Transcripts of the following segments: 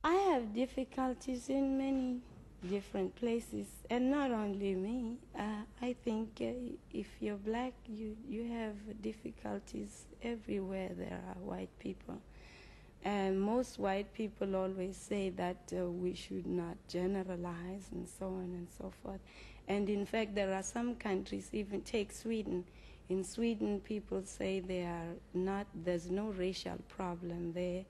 I have difficulties in many different places, and not only me. I think if you're black, you have difficulties everywhere there are white people. And most white people always say that we should not generalize and so on and so forth. And in fact, there are some countries, even take Sweden. In Sweden, people say there's no racial problem there.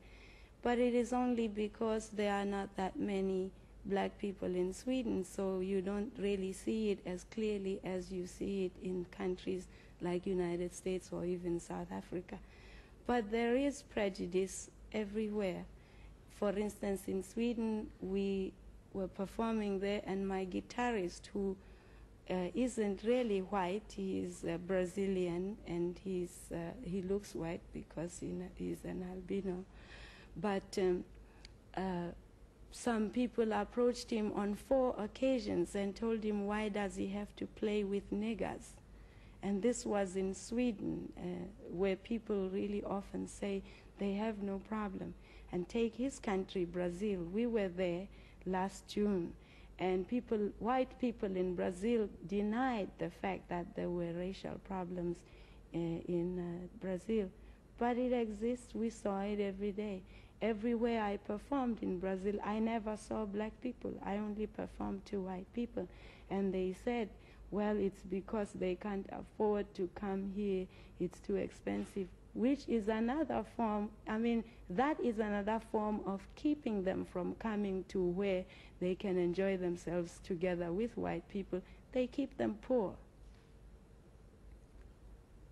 But it is only because there are not that many black people in Sweden, so you don't really see it as clearly as you see it in countries like United States or even South Africa. But there is prejudice everywhere. For instance, in Sweden, we were performing there, and my guitarist, who isn't really white, he is Brazilian, and he looks white because he's an albino. But some people approached him on 4 occasions and told him, why does he have to play with niggers? And this was in Sweden, where people really often say they have no problem. And take his country, Brazil. We were there last June, and white people in Brazil denied the fact that there were racial problems in Brazil. But it exists. We saw it every day. Everywhere I performed in Brazil, I never saw black people. I only performed to white people. And they said, well, it's because they can't afford to come here. It's too expensive, which is another form. I mean, that is another form of keeping them from coming to where they can enjoy themselves together with white people. They keep them poor.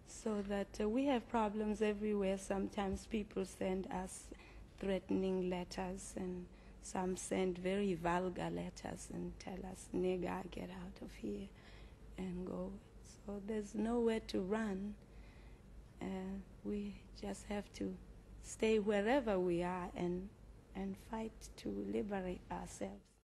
So that we have problems everywhere. Sometimes people send us threatening letters, and some send very vulgar letters and tell us, nigger, get out of here and go. So there's nowhere to run. We just have to stay wherever we are and fight to liberate ourselves.